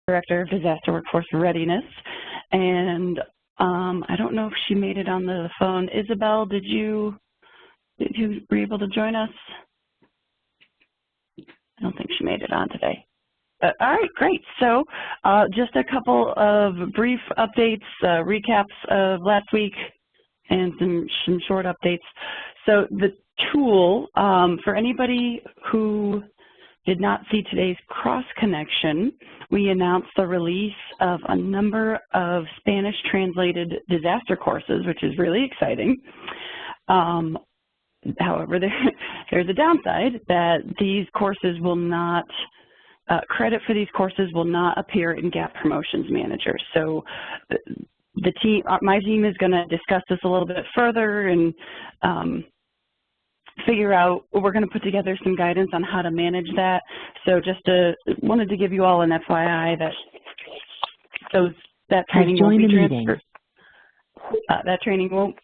Director of Disaster Workforce Readiness. And I don't know if she made it on the phone. Isabel, were you able to join us? I don't think she made it on today. All right, great. So just a couple of brief updates, recaps of last week, and some short updates. So the tool, for anybody who did not see today's cross connection, we announced the release of a number of Spanish translated disaster courses, which is really exciting. However, there's a downside that these courses will not, credit for these courses will not appear in GAP Promotions Manager. So the team, my team is going to discuss this a little bit further and figure out, we're going to put together some guidance on how to manage that. So just wanted to give you all an FYI that that training won't be transferred. That training won't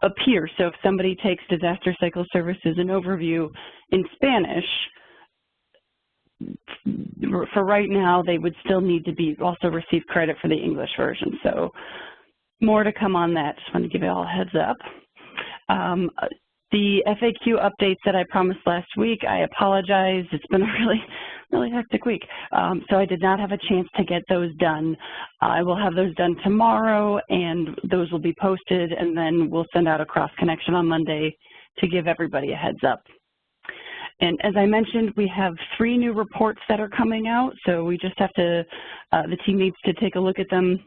appear. So if somebody takes Disaster Cycle Services and Overview in Spanish, for right now, they would still need to also receive credit for the English version. So more to come on that. Just want to give you all a heads up. The FAQ updates that I promised last week, I apologize. It's been a really hectic week. So I did not have a chance to get those done. I will have those done tomorrow, and those will be posted, and then we'll send out a cross connection on Monday to give everybody a heads up. And as I mentioned, we have 3 new reports that are coming out, so we just have to, the team needs to take a look at them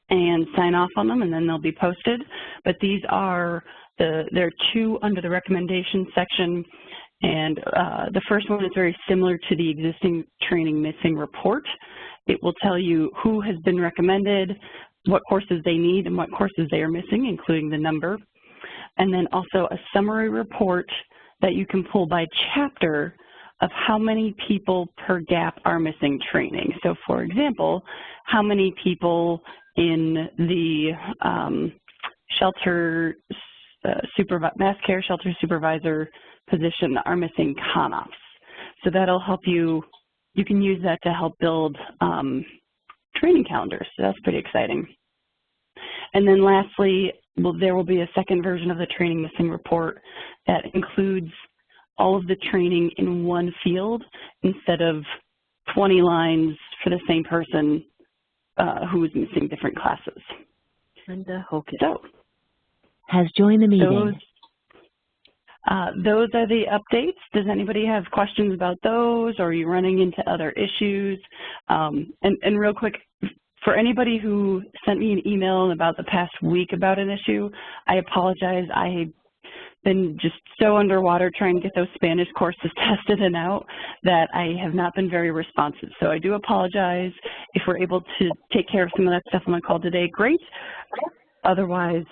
and sign off on them, and then they'll be posted. But these are, there are 2 under the recommendation section, and the first one is very similar to the existing training missing report. It will tell you who has been recommended, what courses they need, and what courses they are missing, including the number. And then also a summary report that you can pull by chapter of how many people per GAP are missing training. So for example, how many people in the mass care shelter supervisor position are missing CONOPS. So that'll help you can use that to help build training calendars. So that's pretty exciting. And then lastly, there will be a second version of the training missing report that includes all of the training in one field instead of 20 lines for the same person who is missing different classes. Linda Hogan has joined the meeting. Those are the updates. Does anybody have questions about those, or are you running into other issues? And real quick, for anybody who sent me an email about the past week about an issue, I apologize. I have been just so underwater trying to get those Spanish courses tested and out that I have not been very responsive. So I do apologize. If we're able to take care of some of that stuff on the call today, great. Otherwise,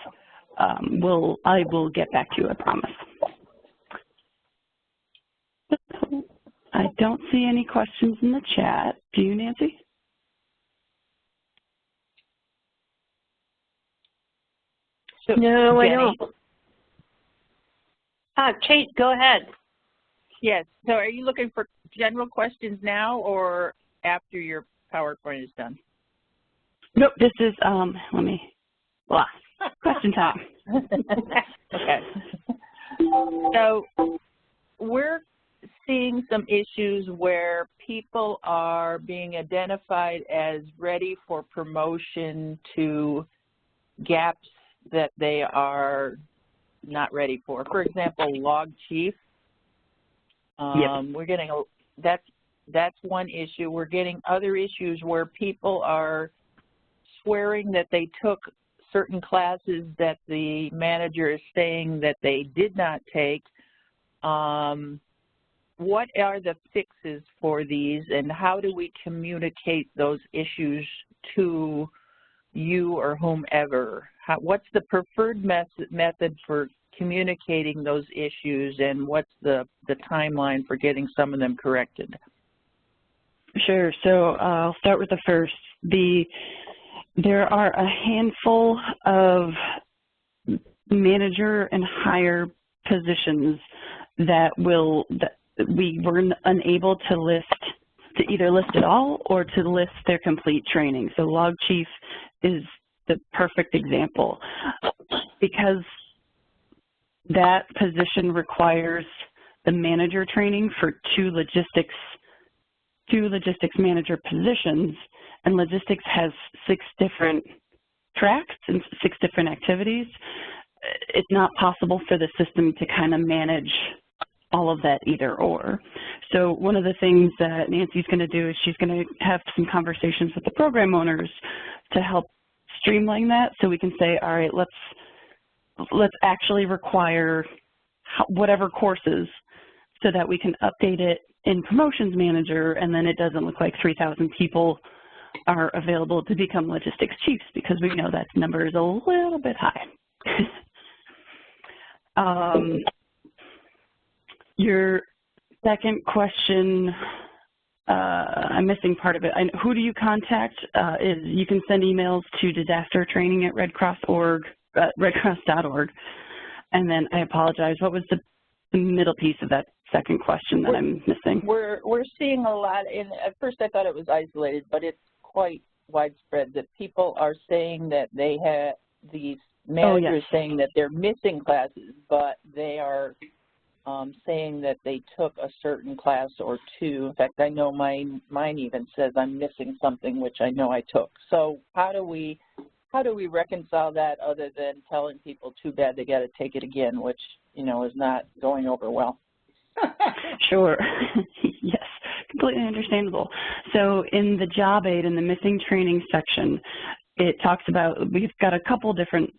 I will get back to you, I promise. I don't see any questions in the chat. Do you, Nancy? So, no, Jenny. I don't. Kate, go ahead. Yes. So are you looking for general questions now or after your PowerPoint is done? Nope, this is, question time. Okay. So we're seeing some issues where people are being identified as ready for promotion to gaps that they are not ready for. For example, log chief. We're getting that's one issue. We're getting other issues where people are swearing that they took certain classes that the manager is saying that they did not take. What are the fixes for these, and how do we communicate those issues to you or whomever? What's the preferred method for communicating those issues, and what's the timeline for getting some of them corrected? Sure. So I'll start with the first. There are a handful of manager and higher positions that we were unable to list to either list it all or to list their complete training. So Log Chief is the perfect example because that position requires the manager training for two logistics manager positions, and logistics has 6 different tracks and 6 different activities. It's not possible for the system to kind of manage all of that either or. So one of the things that Nancy's going to do is she's going to have some conversations with the program owners to help streamline that, so we can say, all right, let's actually require whatever courses so that we can update it in Promotions Manager, and then it doesn't look like 3,000 people are available to become logistics chiefs, because we know that number is a little bit high. Your second question, I'm missing part of it. Who do you contact? Is you can send emails to disastertraining@redcross.org, redcross.org. And then I apologize, what was the middle piece of that second question that I'm missing? We're seeing a lot, and at first I thought it was isolated, but it's quite widespread that people are saying that they have these managers saying that they're missing classes, but they are saying that they took a certain class or two. In fact, I know mine even says I'm missing something which I know I took. So how do we reconcile that other than telling people too bad they got to take it again, which, you know, is not going over well? Sure. Yes, completely understandable. So in the job aid in the missing training section, it talks about, we've got a couple different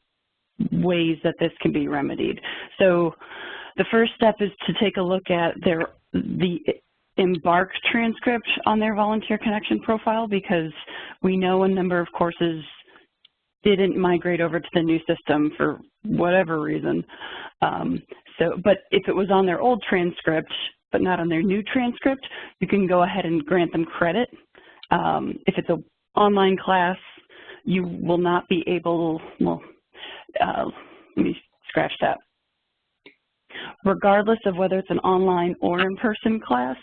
ways that this can be remedied. So the first step is to take a look at the Embark transcript on their Volunteer Connection profile, because we know a number of courses didn't migrate over to the new system for whatever reason. But if it was on their old transcript, but not on their new transcript, you can go ahead and grant them credit. If it's an online class, you will not be able, well, let me scratch that. Regardless of whether it's an online or in-person class,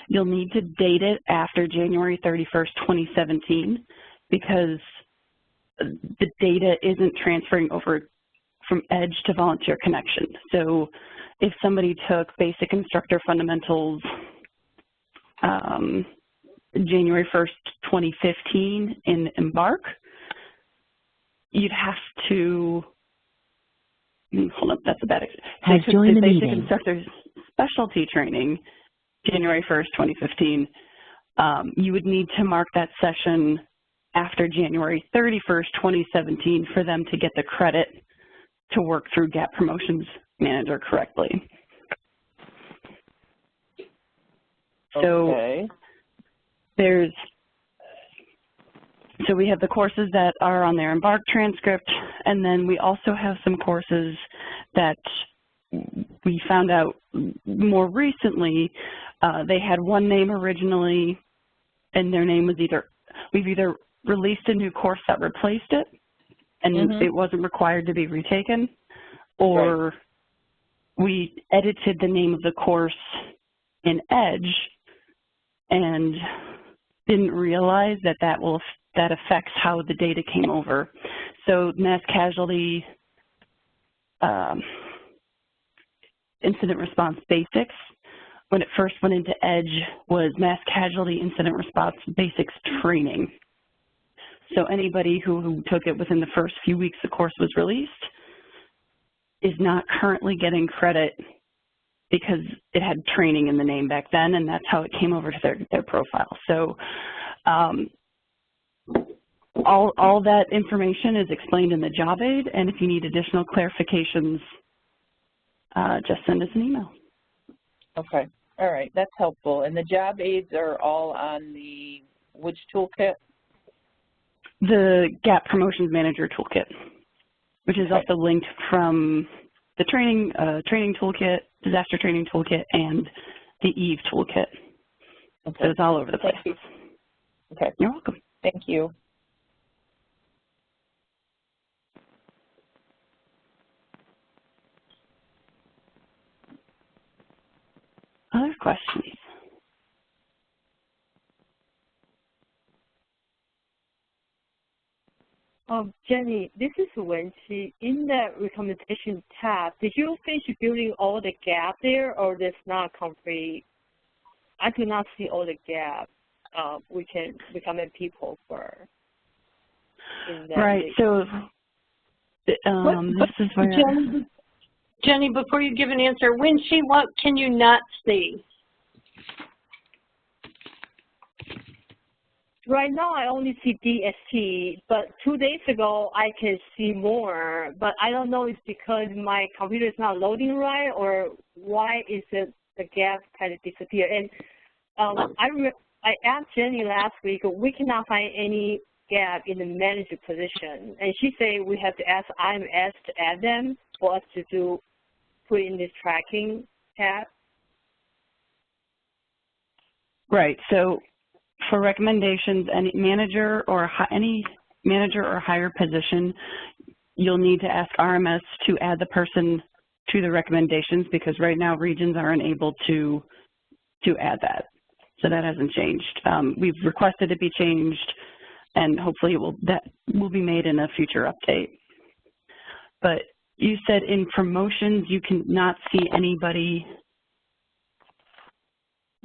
you'll need to date it after January 31st, 2017, because the data isn't transferring over from EDGE to Volunteer Connection. So if somebody took Basic Instructor Fundamentals January 1st, 2015 in Embark, you'd have to, hold up, that's a bad example. They took the Basic Instructor Specialty Training January 1st, 2015. You would need to mark that session after January 31st, 2017 for them to get the credit to work through Gap Promotions Manager correctly. Okay. So we have the courses that are on their Embark transcript, and then we also have some courses that we found out more recently. They had one name originally, and their name was we've either released a new course that replaced it, and it wasn't required to be retaken, or we edited the name of the course in EDGE and didn't realize that that affects how the data came over. So Mass Casualty Incident Response Basics, when it first went into EDGE, was Mass Casualty Incident Response Basics Training. So anybody who took it within the first few weeks the course was released is not currently getting credit because it had training in the name back then, and that's how it came over to their profile. So all that information is explained in the job aid, and if you need additional clarifications, just send us an email. Okay. All right. That's helpful. And the job aids are all on the which toolkit? The Gap Promotions Manager toolkit, which is also linked from the training toolkit, disaster training toolkit, and the EVE toolkit. Okay. So it's all over the place. Thank you. Okay. You're welcome. Thank you. Other questions? Jenny, this is Wenqi. In the recommendation tab, did you finish building all the gap there, or there's not complete? I do not see all the gap. We can recommend people for. Right. So this is where. Jenny, before you give an answer, Wenqi, what can you not see? Right now, I only see DST, but 2 days ago, I can see more. But I don't know if it's because my computer is not loading right, or why is it the gap kind of disappeared. And I asked Jenny last week, we cannot find any gap in the manager position. And she said we have to ask IMS to add them for us to put in this tracking tab. Right. So for recommendations, any manager or higher position, you'll need to ask RMS to add the person to the recommendations, because right now regions aren't able to add that. So that hasn't changed. We've requested it be changed, and hopefully that will be made in a future update. But you said in promotions you cannot see anybody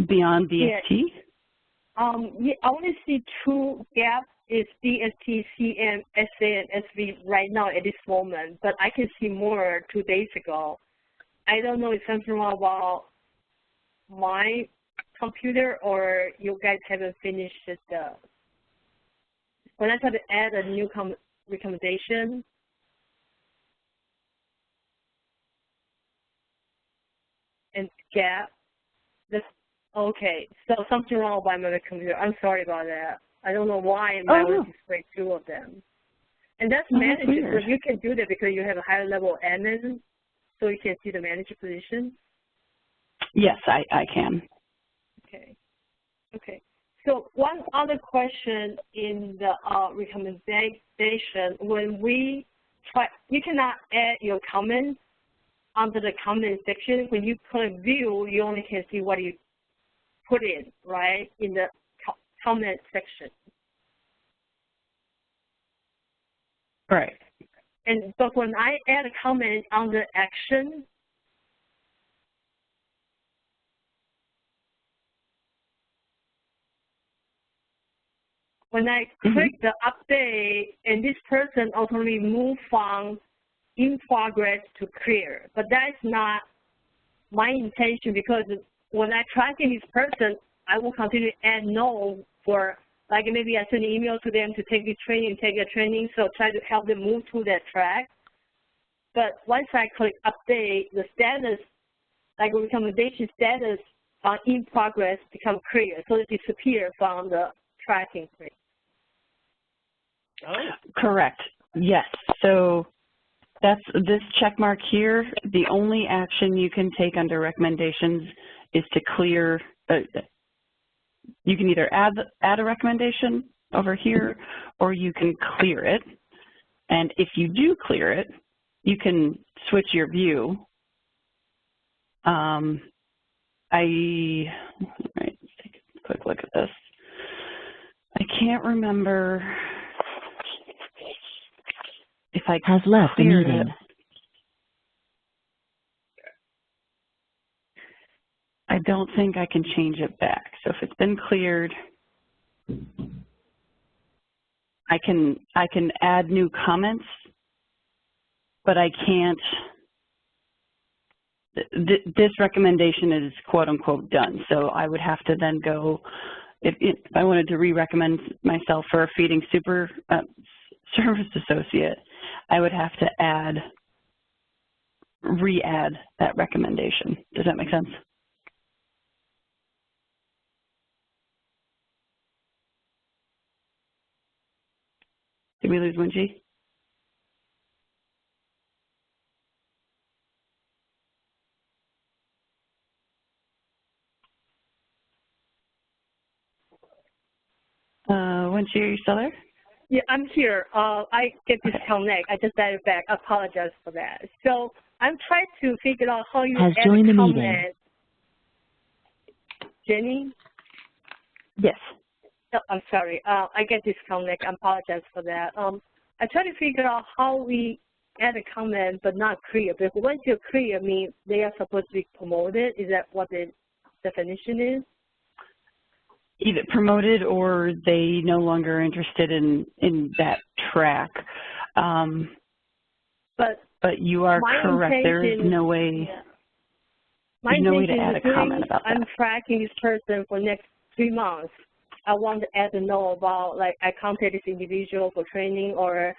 beyond DST? Yeah, I only see 2 gaps. It's DST, CM, SA, and SV right now at this moment, but I can see more 2 days ago. I don't know if something wrong about my computer, or you guys haven't finished it. When I try to add a new recommendation, and gap, okay, so something wrong with my computer. I'm sorry about that. I don't know why I would display 2 of them. And that's manager, so you can do that because you have a higher level admin, so you can see the manager position. Yes, I can. Okay. So one other question in the recommendation, when we try, you cannot add your comments under the comment section. When you click view, you only can see what you put in, right, in the comment section. Right. But when I add a comment under action, when I click the update, and this person automatically move from in progress to clear. But that's not my intention, because when I track this person, I will continue to add notes for, like maybe I send an email to them to take the training, so try to help them move to that track. But once I click update, the status, like recommendation status in progress become clear, so it disappears from the tracking screen. Oh. Correct. Yes. So that's this check mark here. The only action you can take under recommendations is to clear. You can either add a recommendation over here, or you can clear it. And if you do clear it, you can switch your view. Right, let's take a quick look at this. I can't remember if I has left the meeting. I don't think I can change it back. So if it's been cleared, I can add new comments, but I can't. This recommendation is quote unquote done. So I would have to then go, if I wanted to re-recommend myself for a feeding service associate, I would have to re-add that recommendation. Does that make sense? Did we lose Wenqi? Wenqi, are you still there? Yeah, I'm here. I get disconnect. I just dialed back. I apologize for that. So I'm trying to figure out how you has add joined a the comment. meeting. Jenny? Yes. Oh, I'm sorry. I get disconnect. I apologize for that. I try to figure out how we add a comment but not clear. Because once you're clear, means they are supposed to be promoted. Is that what the definition is? Either promoted or they no longer are interested in that track. But you are correct. There is no way. Yeah. There's no way to add a comment about that. I'm tracking this person for next 3 months. I want to add a note about, like, I contacted this individual for training, or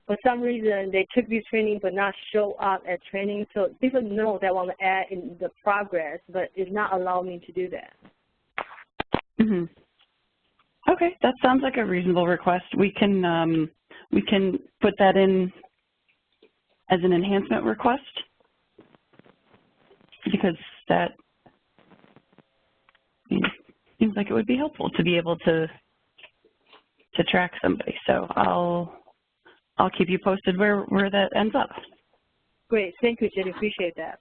for some reason they took this training but not show up at training. So different notes I want to add in the progress, but it's not allowing me to do that. Mm-hmm. Okay, that sounds like a reasonable request. We can put that in as an enhancement request, because that seems like it would be helpful to be able to track somebody. So I'll keep you posted where that ends up. Great, thank you, Jenny. Appreciate that.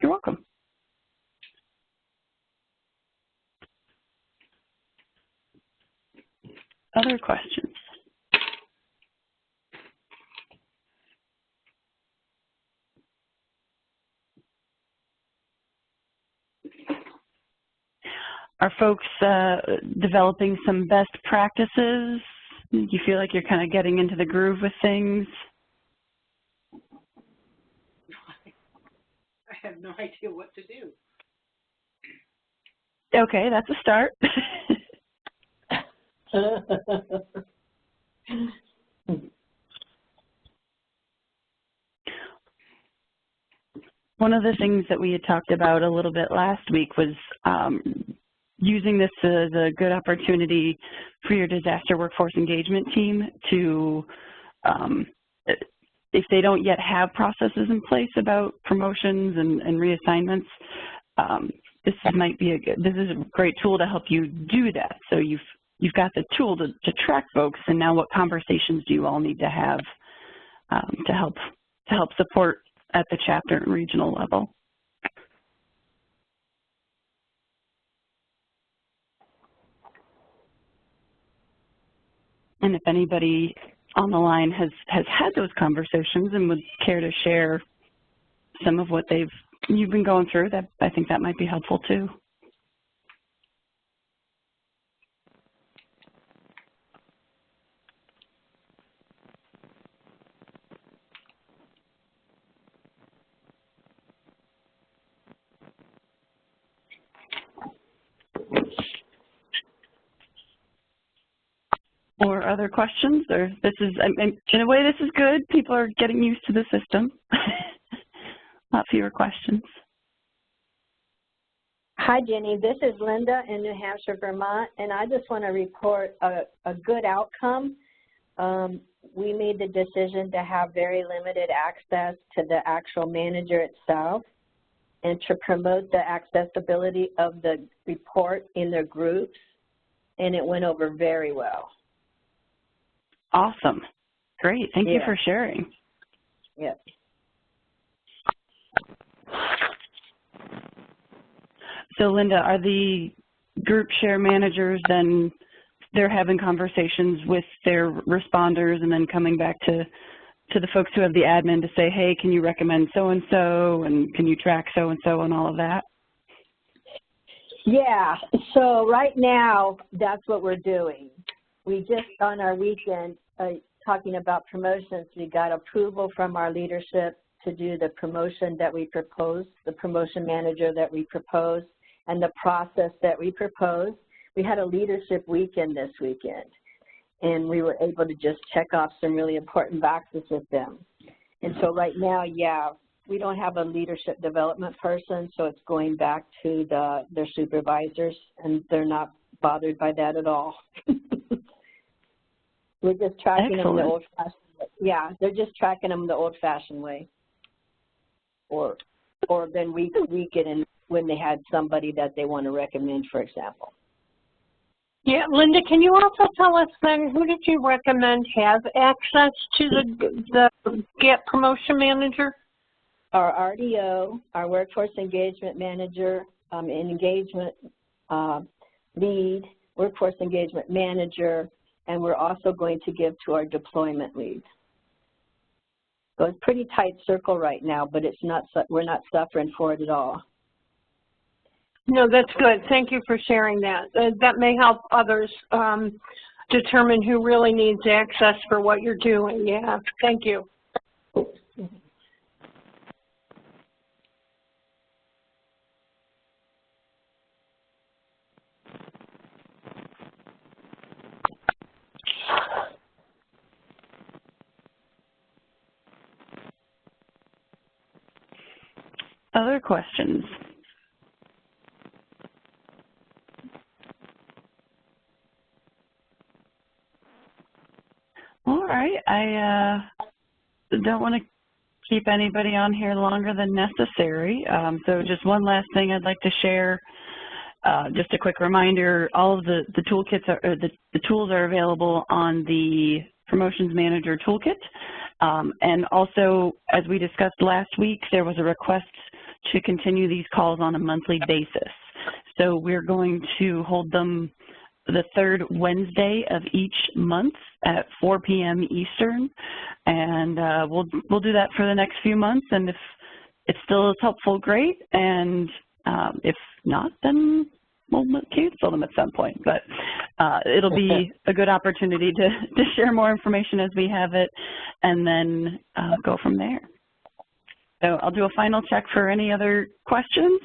You're welcome. Other questions? Are folks developing some best practices? Do you feel like you're kind of getting into the groove with things? I have no idea what to do. Okay, that's a start. One of the things that we had talked about a little bit last week was using this as a good opportunity for your disaster workforce engagement team to, if they don't yet have processes in place about promotions and reassignments, this is a great tool to help you do that. So you've got the tool to track folks, and now what conversations do you all need to have to help support at the chapter and regional level? And if anybody on the line has had those conversations and would care to share some of what you've been going through, that I think that might be helpful too. Or other questions? Or this is, in a way, this is good. People are getting used to the system. A lot fewer questions. Hi, Jenny. This is Linda in New Hampshire, Vermont, and I just want to report a good outcome. We made the decision to have very limited access to the actual manager itself and to promote the accessibility of the report in their groups, and it went over very well. Awesome. Great. Thank you for sharing. Yes. So, Linda, are the group share managers then, they're having conversations with their responders and then coming back to the folks who have the admin to say, hey, can you recommend so-and-so, and can you track so-and-so and all of that? Yeah. So right now, that's what we're doing. We just, on our weekend, talking about promotions, we got approval from our leadership to do the promotion that we proposed, the promotion manager that we proposed, and the process that we proposed. We had a leadership weekend this weekend, and we were able to just check off some really important boxes with them. And so right now, yeah, we don't have a leadership development person, so it's going back to their supervisors, and they're not bothered by that at all. We're just tracking them the old-fashioned way. Yeah, they're just tracking them the old-fashioned way. Or then we get in when they had somebody that they want to recommend, for example. Yeah, Linda, can you also tell us then, who did you recommend have access to the GAP promotion manager? Our RDO, our workforce engagement manager, engagement lead, workforce engagement manager, and we're also going to give to our deployment leads. So it's a pretty tight circle right now, but it's not, we're not suffering for it at all. No, that's good. Thank you for sharing that. That may help others determine who really needs access for what you're doing. Yeah, thank you. Other questions? All right, I don't want to keep anybody on here longer than necessary. So just one last thing I'd like to share. Just a quick reminder, all of the toolkits are, the tools are available on the Promotions Manager Toolkit. And also, as we discussed last week, there was a request to continue these calls on a monthly basis. So we're going to hold them the third Wednesday of each month at 4 p.m. Eastern, and we'll do that for the next few months. And if it still is helpful, great. And if not, then we'll cancel them at some point. But it'll be a good opportunity to share more information as we have it, and then go from there. So I'll do a final check for any other questions.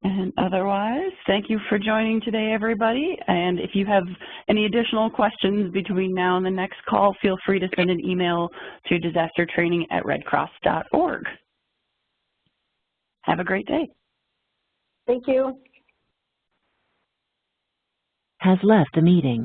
And otherwise, thank you for joining today, everybody. And if you have any additional questions between now and the next call, feel free to send an email to disastertraining@redcross.org. Have a great day. Thank you. Has left the meeting.